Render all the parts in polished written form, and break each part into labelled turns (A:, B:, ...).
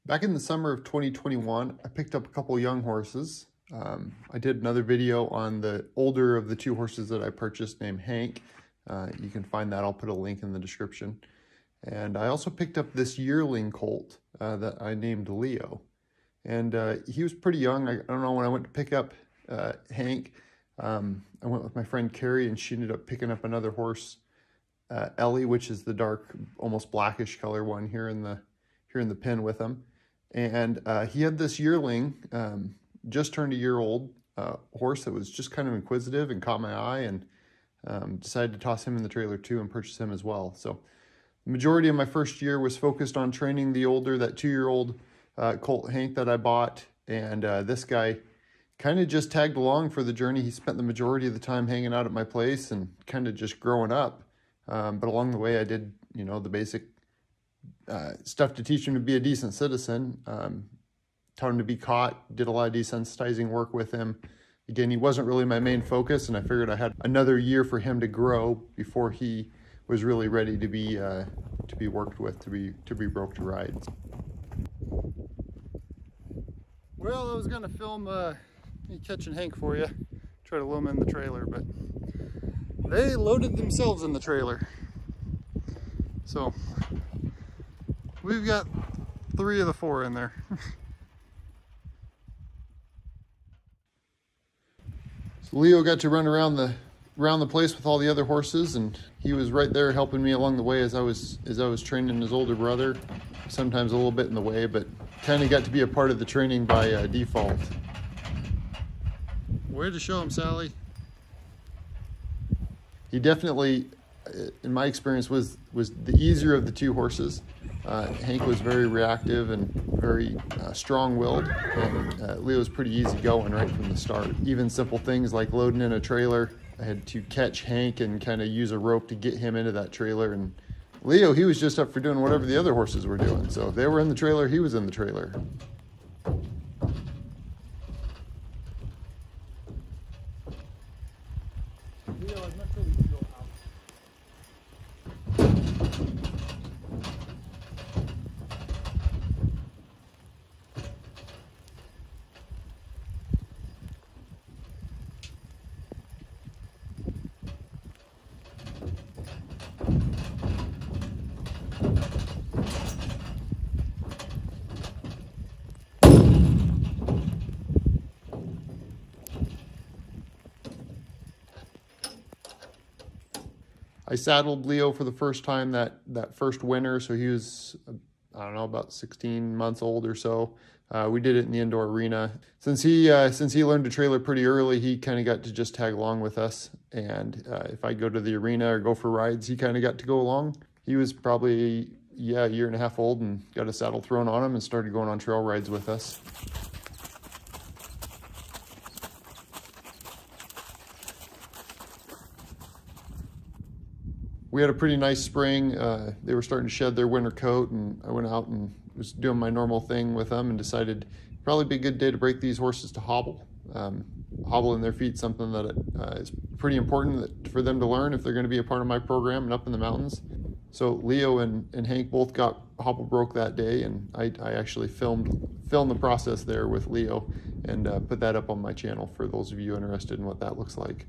A: Back in the summer of 2021, I picked up a couple young horses. I did another video on the older of the two horses that I purchased named Hank. You can find that. I'll put a link in the description. And I also picked up this yearling colt that I named Leo. And he was pretty young. I don't know, when I went to pick up Hank, I went with my friend Carrie, and she ended up picking up another horse, Ellie, which is the dark, almost blackish color one here in the pen with him. And he had this yearling, just turned a year old, horse that was just kind of inquisitive and caught my eye, and decided to toss him in the trailer too and purchase him as well. So the majority of my first year was focused on training the older, that 2-year-old colt Hank that I bought. And this guy kind of just tagged along for the journey. He spent the majority of the time hanging out at my place and kind of just growing up. But along the way, I did, the basic stuff to teach him to be a decent citizen. Taught him to be caught, did a lot of desensitizing work with him. Again, he wasn't really my main focus, and I figured I had another year for him to grow before he was really ready to be worked with, to be broke to ride. Well, I was gonna film me catching Hank for you, try to load him in the trailer, but they loaded themselves in the trailer. So we've got 3 of the 4 in there. So Leo got to run around the place with all the other horses, and he was right there helping me along the way as I was training his older brother. Sometimes a little bit in the way, but kind of got to be a part of the training by default. Way to show him, Sally. He definitely, in my experience, was the easier of the 2 horses. Hank was very reactive and very strong-willed, and Leo was pretty easygoing right from the start. Even simple things like loading in a trailer, I had to catch Hank and kind of use a rope to get him into that trailer. And Leo, he was just up for doing whatever the other horses were doing. So if they were in the trailer, he was in the trailer.
B: Leo, I'm not sure we can go out.
A: I saddled Leo for the first time that first winter, so he was, I don't know, about 16 months old or so. We did it in the indoor arena. Since he learned to trailer pretty early, he kind of got to just tag along with us. And if I go to the arena or go for rides, he kind of got to go along. He was probably, a year and a half old, and got a saddle thrown on him and started going on trail rides with us. We had a pretty nice spring. They were starting to shed their winter coat, and I went out and was doing my normal thing with them and decided it'd probably be a good day to break these horses to hobble. Hobble in their feet, something that is pretty important for them to learn if they're going to be a part of my program and up in the mountains. So Leo and Hank both got hobble broke that day, and I actually filmed the process there with Leo and put that up on my channel for those of you interested in what that looks like.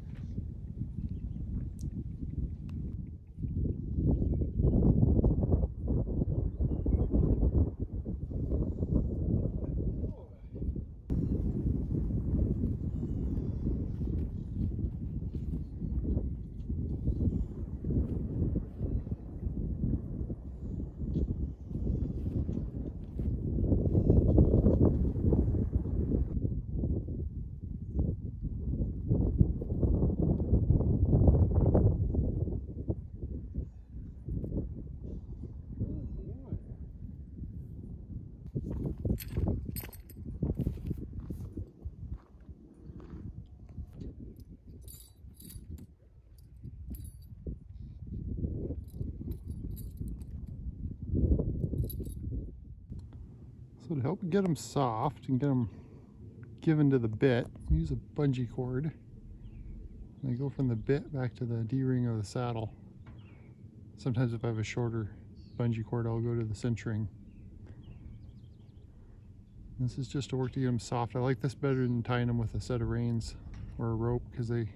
A: So to help get them soft and get them given to the bit, we use a bungee cord. And I go from the bit back to the D-ring of the saddle. Sometimes if I have a shorter bungee cord, I'll go to the cinch ring. This is just to work to get them soft. I like this better than tying them with a set of reins or a rope, because they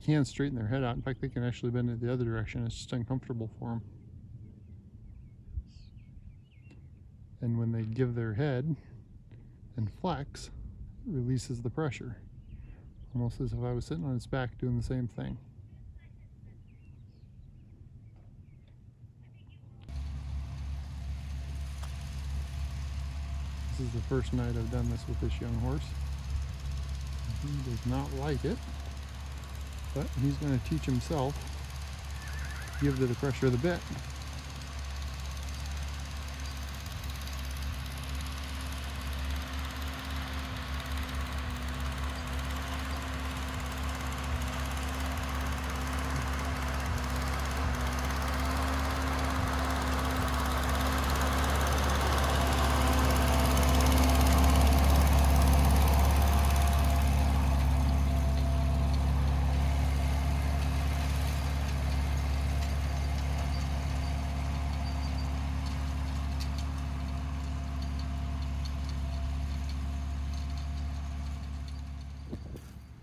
A: can straighten their head out. In fact, they can actually bend it the other direction. It's just uncomfortable for them. And when they give their head and flex, it releases the pressure. Almost as if I was sitting on its back doing the same thing. This is the first night I've done this with this young horse. He does not like it, but he's going to teach himself to give to the pressure of the bit.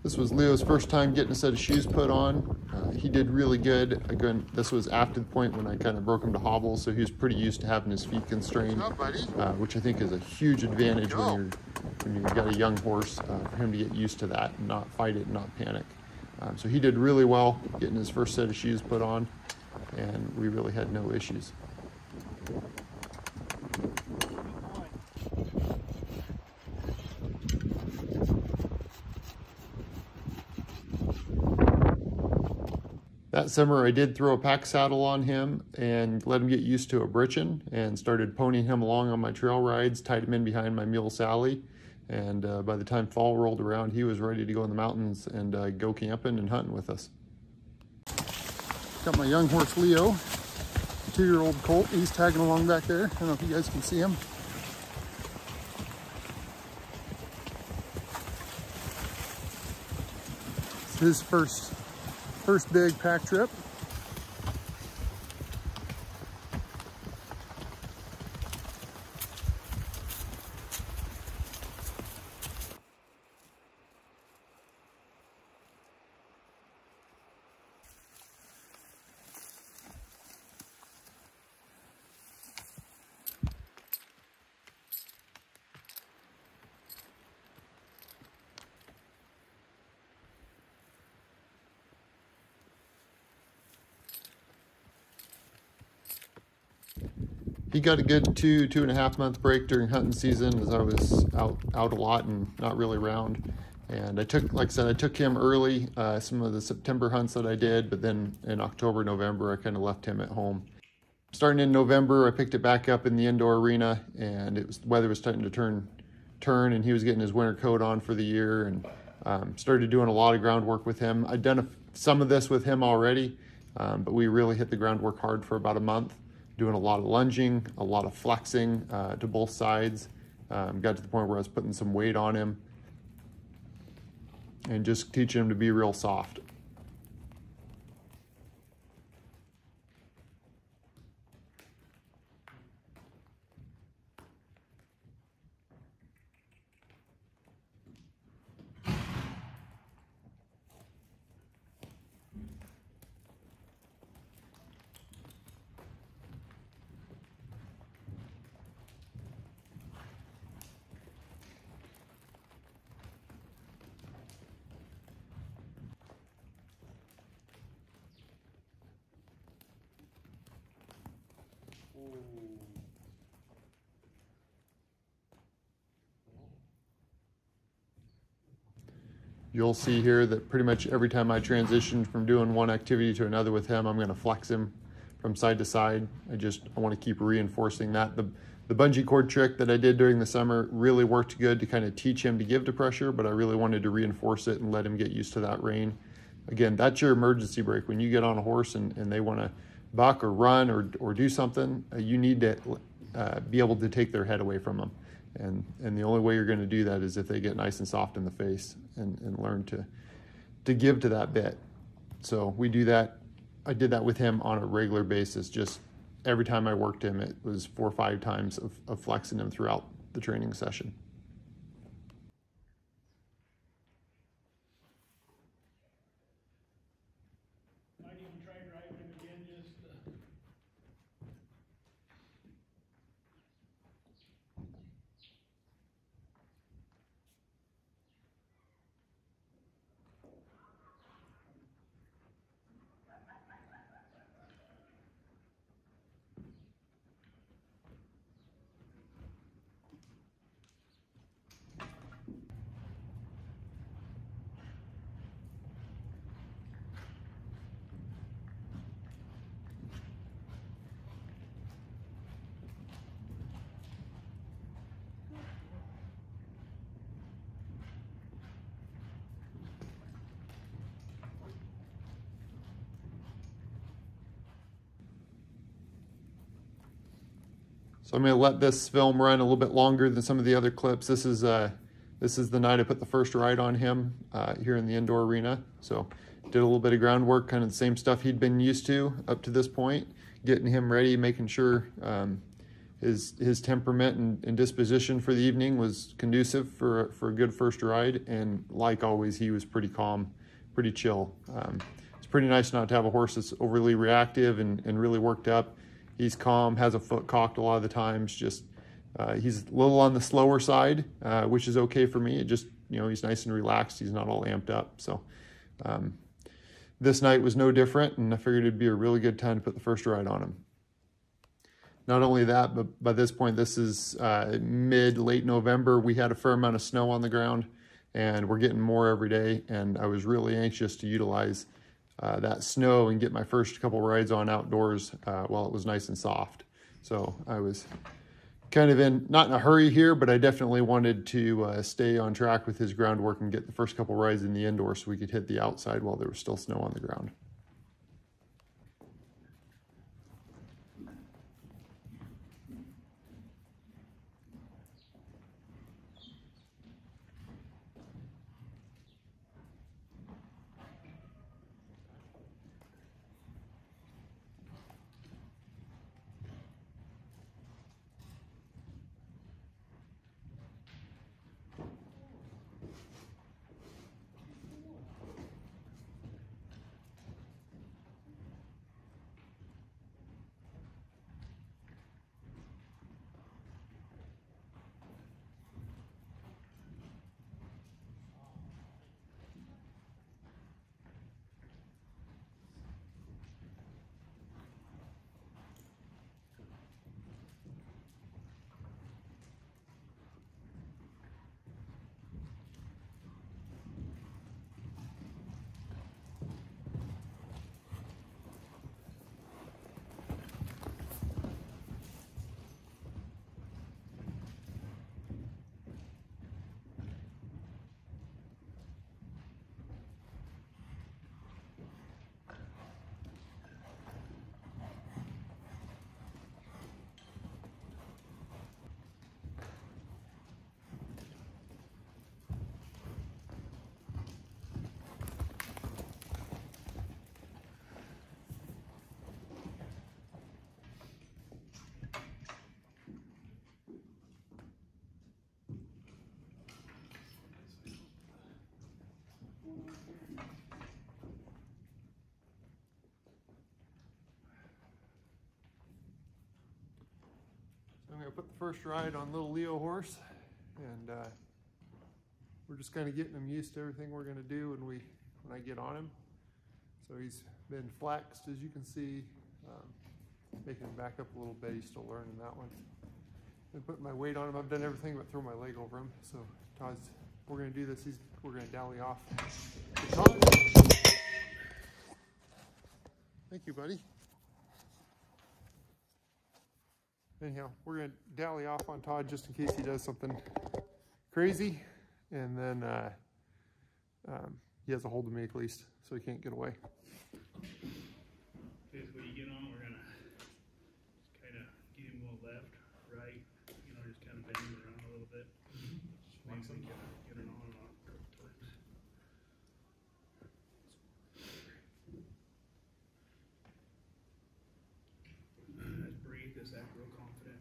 A: This was Leo's first time getting a set of shoes put on. He did really good. Again, this was after the point when I kind of broke him to hobble, so he was pretty used to having his feet constrained, which I think is a huge advantage when you've got a young horse, for him to get used to that and not fight it and not panic. So he did really well getting his first set of shoes put on, and we really had no issues. That summer I did throw a pack saddle on him and let him get used to a britchin, and started ponying him along on my trail rides, tied him in behind my mule Sally, and by the time fall rolled around, he was ready to go in the mountains and go camping and hunting with us. Got my young horse Leo, a 2-year-old colt. He's tagging along back there. I don't know if you guys can see him. It's his first big pack trip. He got a good 2.5 month break during hunting season, as I was out a lot and not really around. And like I said, I took him early, some of the September hunts that I did, but then in October, November, I kind of left him at home. Starting in November, I picked it back up in the indoor arena, and the weather was starting to turn, and he was getting his winter coat on for the year, and started doing a lot of groundwork with him. I'd done some of this with him already, but we really hit the groundwork hard for about a month. Doing a lot of lunging, a lot of flexing to both sides. Got to the point where I was putting some weight on him and just teaching him to be real soft. You'll see here that pretty much every time I transition from doing one activity to another with him, I'm going to flex him from side to side. I want to keep reinforcing that. The bungee cord trick that I did during the summer really worked good to kind of teach him to give to pressure, but I really wanted to reinforce it and let him get used to that rein. Again, that's your emergency brake. When you get on a horse and they want to buck or run or do something, you need to be able to take their head away from them. And the only way you're going to do that is if they get nice and soft in the face and learn to give to that bit. So we do that. I did that with him on a regular basis. Just every time I worked him, it was 4 or 5 times of flexing him throughout the training session. So I'm going to let this film run a little bit longer than some of the other clips. This is the night I put the first ride on him here in the indoor arena. So did a little bit of groundwork, kind of the same stuff he'd been used to up to this point, getting him ready, making sure his temperament and disposition for the evening was conducive for a good first ride. And like always, he was pretty calm, pretty chill. It's pretty nice not to have a horse that's overly reactive and really worked up. He's calm, has a foot cocked a lot of the times. Just he's a little on the slower side, which is okay for me. It just, he's nice and relaxed. He's not all amped up. So this night was no different, and I figured it'd be a really good time to put the first ride on him. Not only that, but by this point, this is late November. We had a fair amount of snow on the ground, and we're getting more every day. And I was really anxious to utilize that snow and get my first couple rides on outdoors while it was nice and soft. So I was kind of not in a hurry here, but I definitely wanted to stay on track with his groundwork and get the first couple rides in the indoor so we could hit the outside while there was still snow on the ground. I'm going to put the first ride on little Leo horse, and we're just kind of getting him used to everything we're going to do when I get on him. So he's been flexed, as you can see, making him back up a little bit. He's still learning that one. I'm putting my weight on him. I've done everything but throw my leg over him. So Todd's, we're going to do this. We're going to dally off. Todd. Thank you, buddy. Anyhow, we're going to dally off on Todd just in case he does something crazy, and then he has a hold of me at least, so he can't get away.
B: Basically, you get on, we're going to kind of get him go left, right, just kind of bend him around a little bit. Once we get it on and off a couple times. Let's breathe, just act real confident.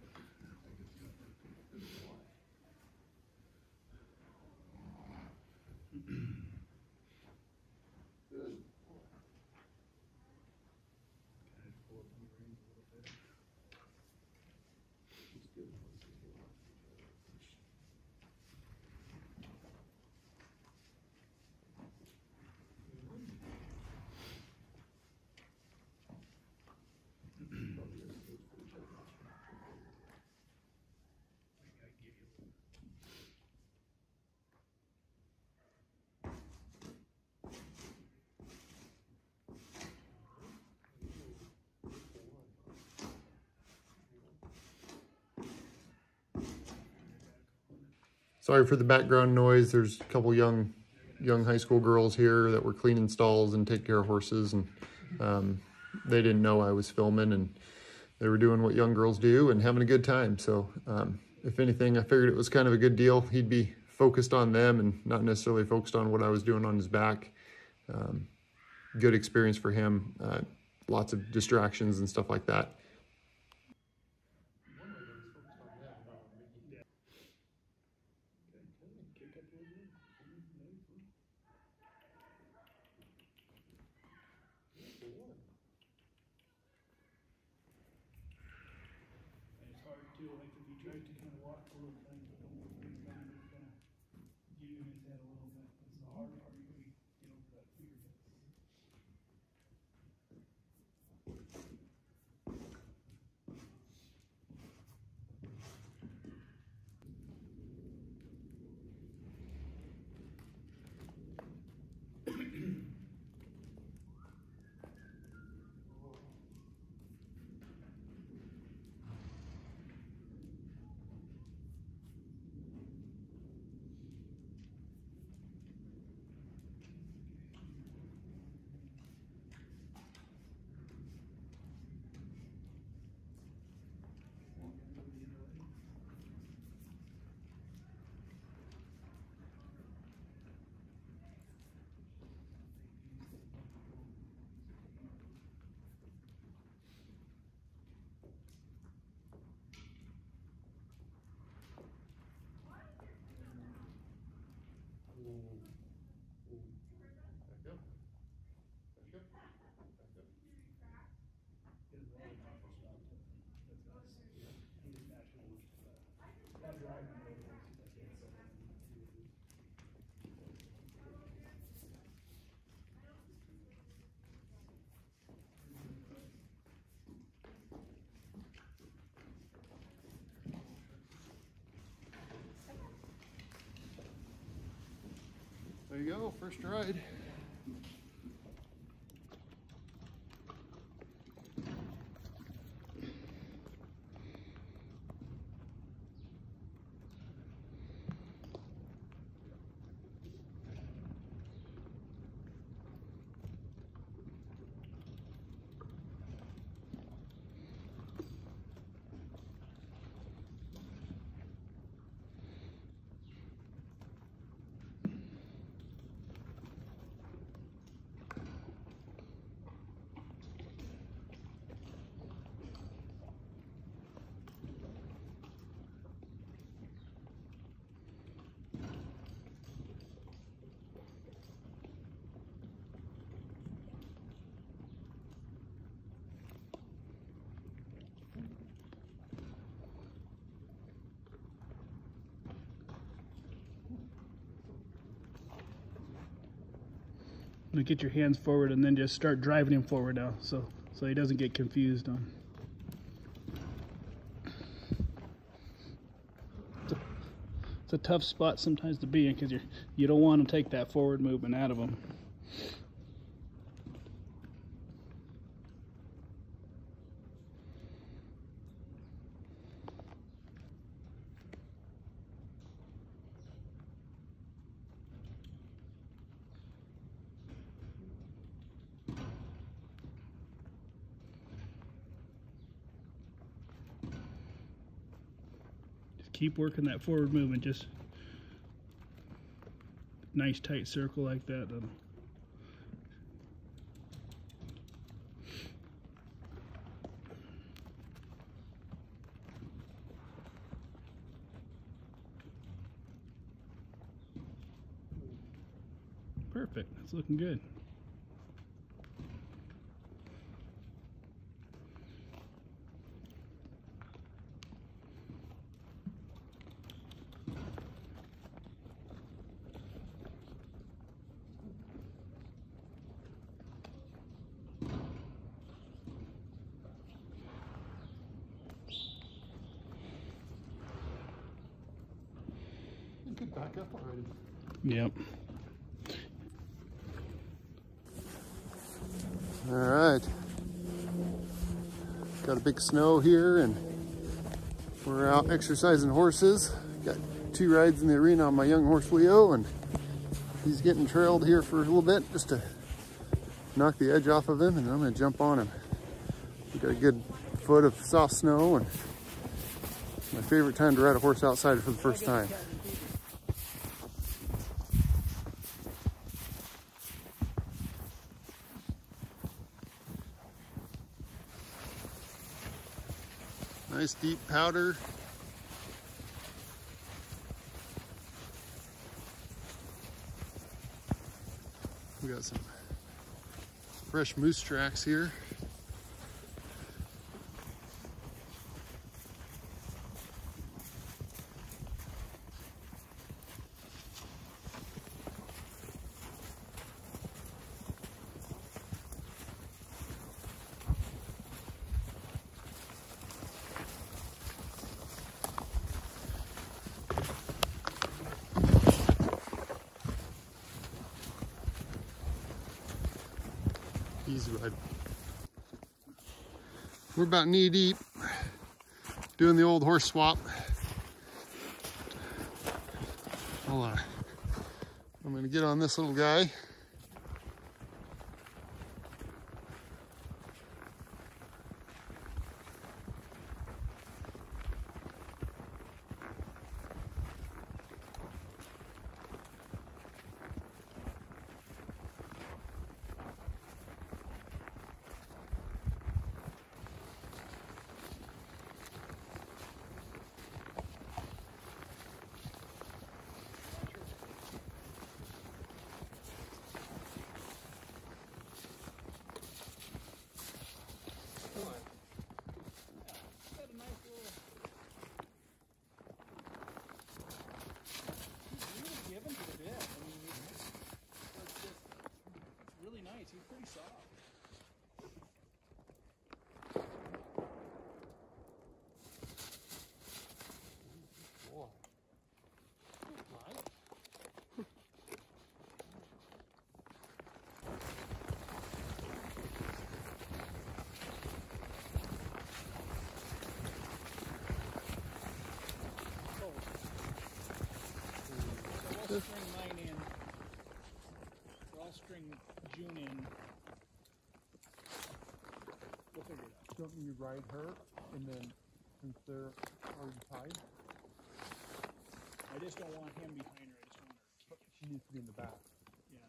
A: Sorry for the background noise. There's a couple young high school girls here that were cleaning stalls and taking care of horses, and they didn't know I was filming, and they were doing what young girls do and having a good time. So if anything, I figured it was kind of a good deal. He'd be focused on them and not necessarily focused on what I was doing on his back. Good experience for him. Lots of distractions and stuff like that. There you go, first ride.
B: Now get your hands forward and then just start driving him forward now, so he doesn't get confused on. It's a tough spot sometimes to be in because you don't want to take that forward movement out of him. Keep working that forward movement, just nice tight circle like that. Perfect, that's looking good.
A: Back up already.
B: Yep.
A: All right. Got a big snow here and we're out exercising horses. Got 2 rides in the arena on my young horse Leo, and he's getting trailed here for a little bit just to knock the edge off of him, and then I'm gonna jump on him. We got a good foot of soft snow, and my favorite time to ride a horse outside for the first time. Nice deep powder. We got some fresh moose tracks here. Easy ride. We're about knee deep doing the old horse swap. Hold on. I'm going to get on this little guy.
B: He's pretty soft.
A: Boy.
B: So we'll string mine in. So I'll string June in. We'll figure it out.
A: Don't you ride her, and then since they're already tied,
B: I just don't want him behind her. I just want her.
A: she needs to be in the back.
B: Yeah.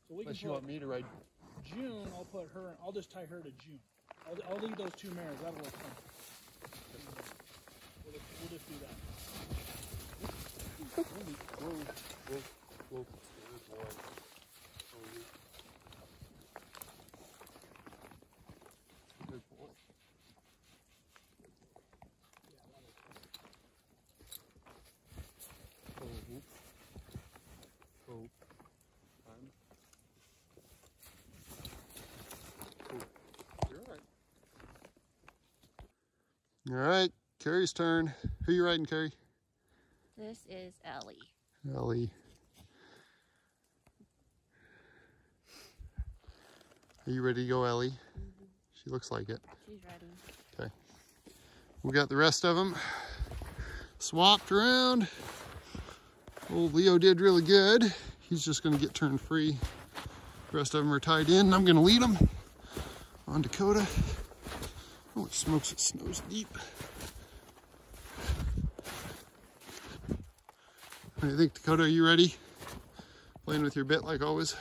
B: So we
A: Unless
B: can
A: you want me to ride.
B: June. I'll put her. I'll just tie her to June. I'll leave those two mares. That'll work fine. We'll just do that.
A: Whoa, whoa, whoa. Good boy. Oh. You're all right. All right, Carrie's turn. Who you riding, Carrie?
C: This is Ellie.
A: Ellie. Are you ready to go, Ellie?
C: Mm-hmm.
A: She looks like it.
C: She's ready.
A: Okay. We got the rest of them swapped around. Old Leo did really good. He's just going to get turned free. The rest of them are tied in. I'm going to lead them on Dakota. Holy smokes, it snows deep. What do you think, Dakota? Are you ready? Playing with your bit like always.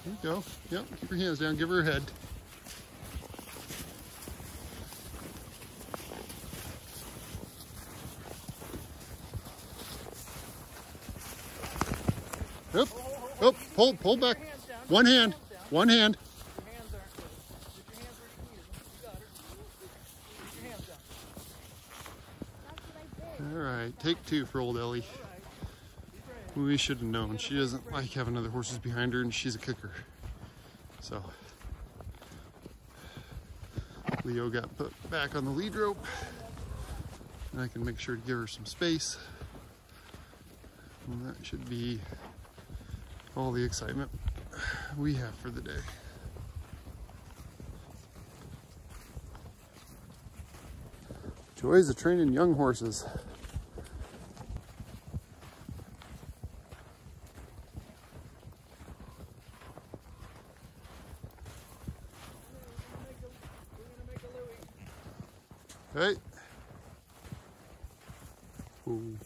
A: There you go. Yep, keep your hands down. Give her a head. Yep. Oh, pull back. One hand. One hand.
B: Your hands aren't good. Get your hands where you need them. You got her. Get your hands down.
C: That's what I did.
A: All right, take two for old Ellie. We should have known. She doesn't like having other horses behind her, and she's a kicker. So Leo got put back on the lead rope, and I can make sure to give her some space. And that should be all the excitement we have for the day. Joys of training young horses. Hey. Ooh.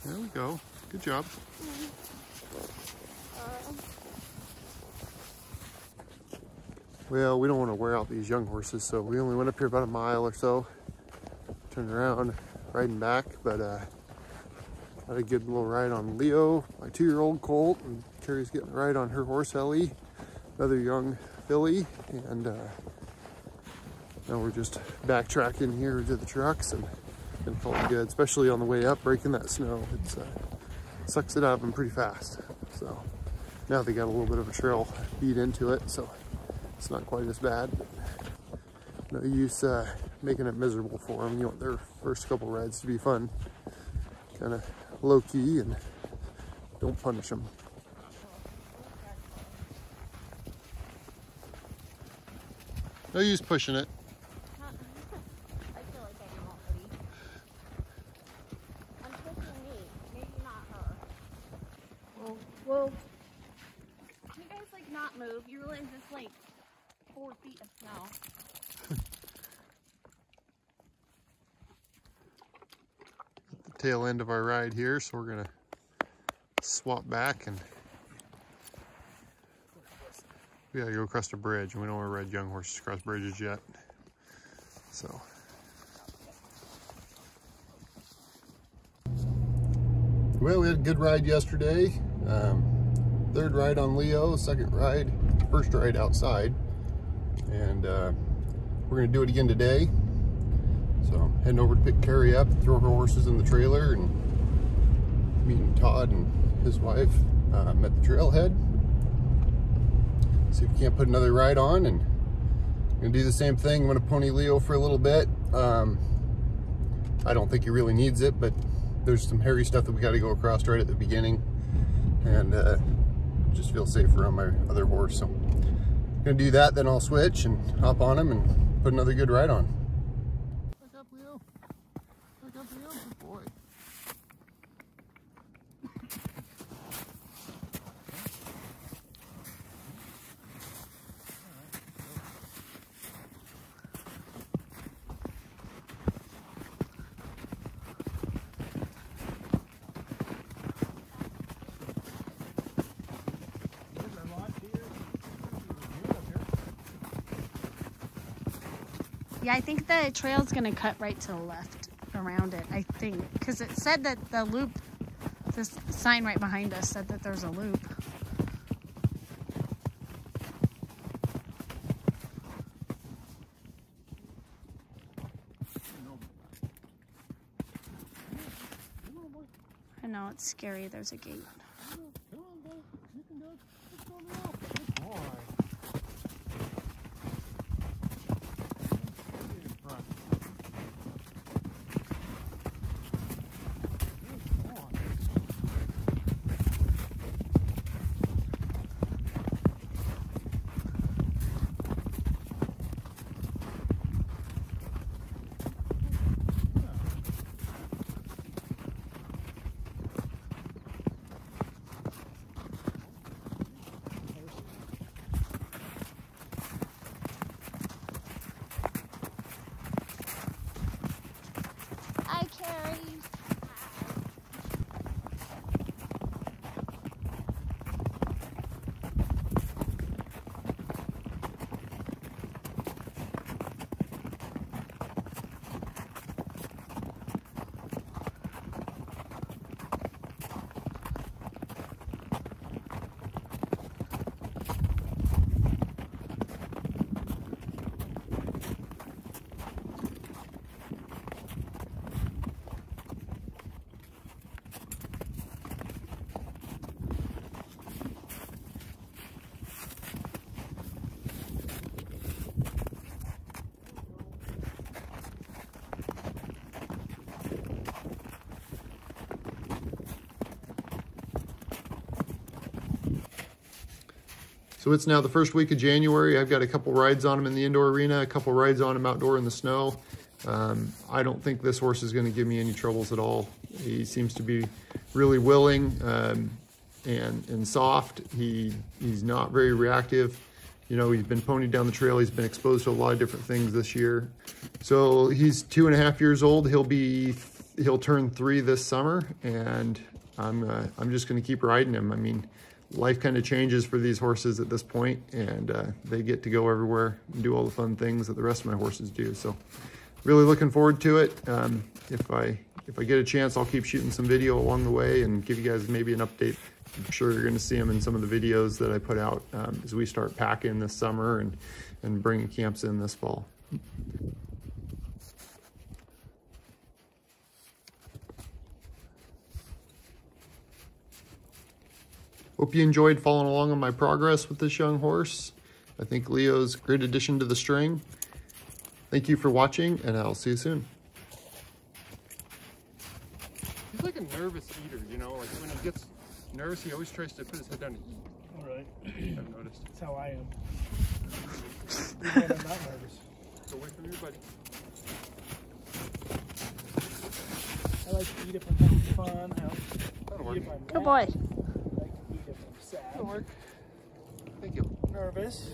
A: There we go. Good job. Well, we don't want to wear out these young horses, so we only went up here about a mile or so. Turned around, riding back, but had a good little ride on Leo, my 2-year-old colt, and Carrie's getting a ride on her horse Ellie, another young filly, and now we're just backtracking here to the trucks and feeling good, especially on the way up, breaking that snow. It's sucks it out of them pretty fast. So now they got a little bit of a trail beat into it, so it's not quite as bad. No use making it miserable for them. You want their first couple rides to be fun, kind of low key, and don't punish them. No use pushing it.
C: I feel like I'm already. I'm pushing me, maybe not her. Whoa. Can you guys like not move? You realize it's like 4 feet of snow.
A: At the tail end of our ride here, so we're gonna swap back and we gotta go across the bridge, and we don't want to ride young horses across bridges yet. So well, we had a good ride yesterday. Third ride on Leo, first ride outside, and we're gonna do it again today. So I'm heading over to pick Carrie up, throw her horses in the trailer, and meeting Todd and his wife at the trailhead. See if we can't put another ride on, and I'm gonna do the same thing. I'm gonna pony Leo for a little bit. I don't think he really needs it, but there's some hairy stuff that we got to go across right at the beginning, and just feel safer on my other horse. So I'm gonna do that, then I'll switch and hop on him and put another good ride on. Back up, Leo. Back up, Leo. Good boy.
D: Yeah, I think the trail's gonna cut right to the left around it, I think. Because it said that the loop, this sign right behind us said that there's a loop. I know, it's scary, there's a gate.
A: So it's now the first week of January. I've got a couple rides on him in the indoor arena, a couple rides on him outdoor in the snow. I don't think this horse is going to give me any troubles at all. He seems to be really willing and soft. He's not very reactive. You know, he's been ponied down the trail. He's been exposed to a lot of different things this year. So he's 2.5 years old. He'll turn 3 this summer, and I'm just going to keep riding him. I mean, life kind of changes for these horses at this point, and they get to go everywhere and do all the fun things that the rest of my horses do. So really looking forward to it. If I get a chance, I'll keep shooting some video along the way and give you guys maybe an update. I'm sure you're going to see them in some of the videos that I put out as we start packing this summer and bringing camps in this fall. Hope you enjoyed following along on my progress with this young horse. I think Leo's a great addition to the string. Thank you for watching, and I'll see you soon. He's like a nervous eater, you know, like when he gets nervous, he always tries to put his head down to eat.
B: All right.
A: I've noticed.
B: That's how I am. Even when I'm not nervous.
A: Go away from you, buddy.
B: I like to eat if I'm having fun.
A: That'll work.
D: Good boy.
B: I like to eat if I'm sad.
A: That'll work. Thank you.
B: Nervous.